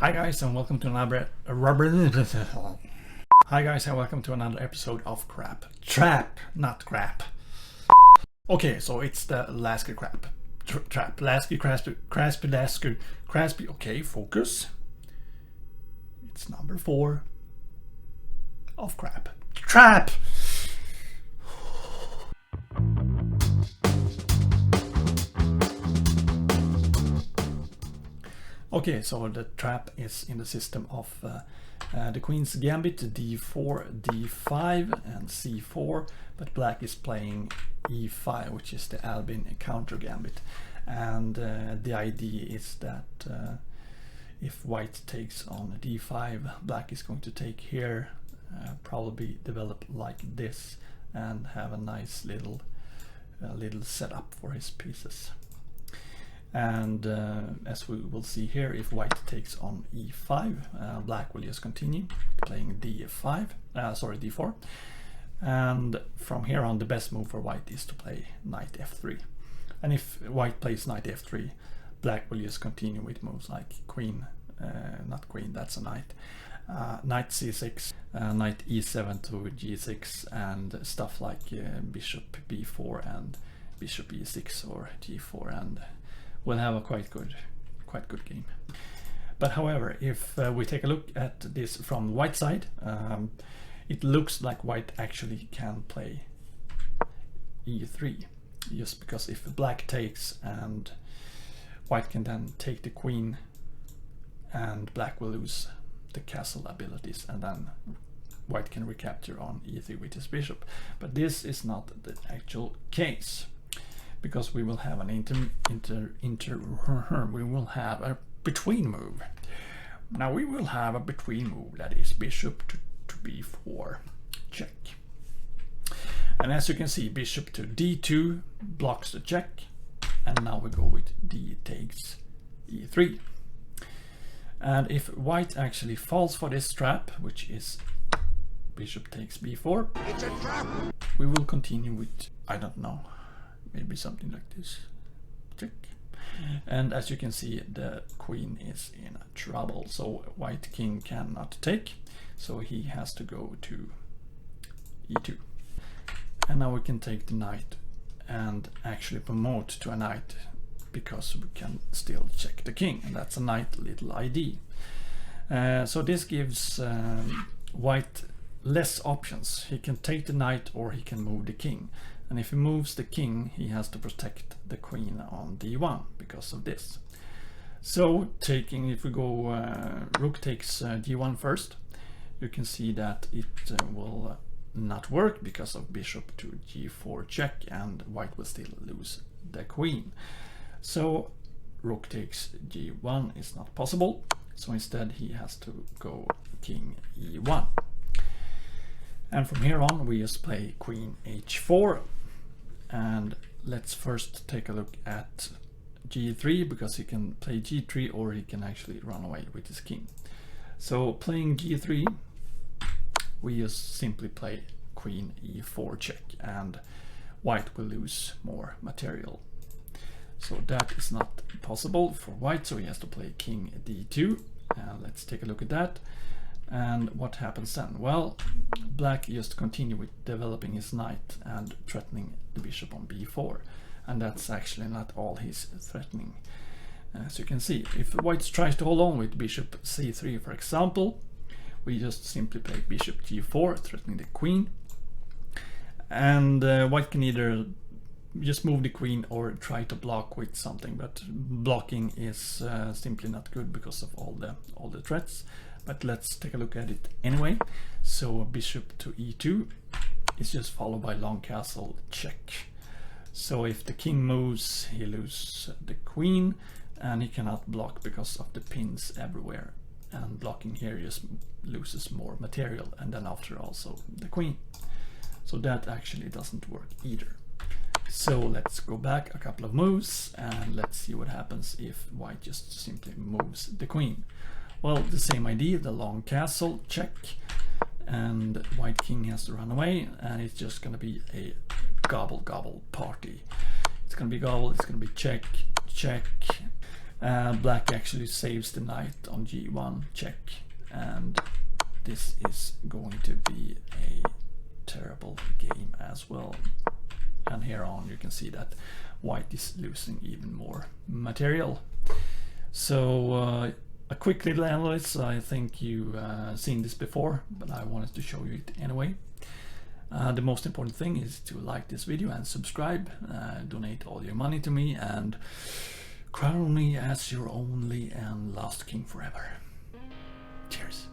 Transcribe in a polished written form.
Hi guys and welcome to another episode of Trap, not crap. Okay, so it's the Lasker trap. Lasker, Lasker. Okay, focus. It's number 4 of crap. Trap. Okay, so the trap is in the system of the queen's gambit, d4, d5 and c4, but black is playing e5, which is the Albin counter gambit. And the idea is that if white takes on d5, black is going to take here, probably develop like this and have a nice little setup for his pieces. And as we will see here, if white takes on e5, black will just continue playing d4. And from here on, the best move for white is to play knight f3. And if white plays knight f3, black will just continue with moves like queen, not queen, that's a knight, knight c6, knight e7 to g6, and stuff like bishop b4 and bishop e6 or g4, and we'll have a quite good game. But however, if we take a look at this from white side, it looks like white actually can play e3, just because if black takes and white can then take the queen, and black will lose the castle abilities, and then white can recapture on e3 with his bishop. But this is not the actual case, because we will have an we will have a between move. Now we will have a between move, that is bishop to b4, check. And as you can see, bishop to d2 blocks the check, and now we go with d takes e3. And if white actually falls for this trap, which is bishop takes b4, it's a trap. We will continue with, I don't know, maybe something like this, check. And as you can see, the queen is in trouble, so white king cannot take, so he has to go to e2. And now we can take the knight and actually promote to a knight, because we can still check the king, and that's a knight little ID. So this gives white less options. He can take the knight or he can move the king. And if he moves the king, he has to protect the queen on d1 because of this. So taking, if we go rook takes d1 first, you can see that it will not work because of bishop to g4 check, and white will still lose the queen. So rook takes g1 is not possible, so instead he has to go king e1. And from here on we just play queen h4. And let's first take a look at g3, because he can play g3 or he can actually run away with his king. So playing g3, we just simply play queen e4 check, and white will lose more material. So that is not possible for white, so he has to play king d2. Let's take a look at that. And what happens then? Well, black just continue with developing his knight and threatening the bishop on b4, and that's actually not all he's threatening. As you can see, if white tries to hold on with bishop c3, for example, we just simply play bishop g4, threatening the queen, and white can either just move the queen or try to block with something, but blocking is simply not good because of all the threats. But let's take a look at it anyway. So bishop to e2 is just followed by long castle check. So if the king moves, he loses the queen, and he cannot block because of the pins everywhere, and blocking here just loses more material, and then after also the queen. So that actually doesn't work either. So let's go back a couple of moves and let's see what happens if white just simply moves the queen. Well, the same idea, the long castle check, and white king has to run away, and it's just going to be a gobble party. It's going to be gobble, it's going to be check, check, Black actually saves the knight on g1 check, and this is going to be a terrible game as well. And here on you can see that white is losing even more material. So a quick little analysis. I think you've seen this before, but I wanted to show you it anyway. The most important thing is to like this video and subscribe, donate all your money to me, and crown me as your only and last king forever. Cheers.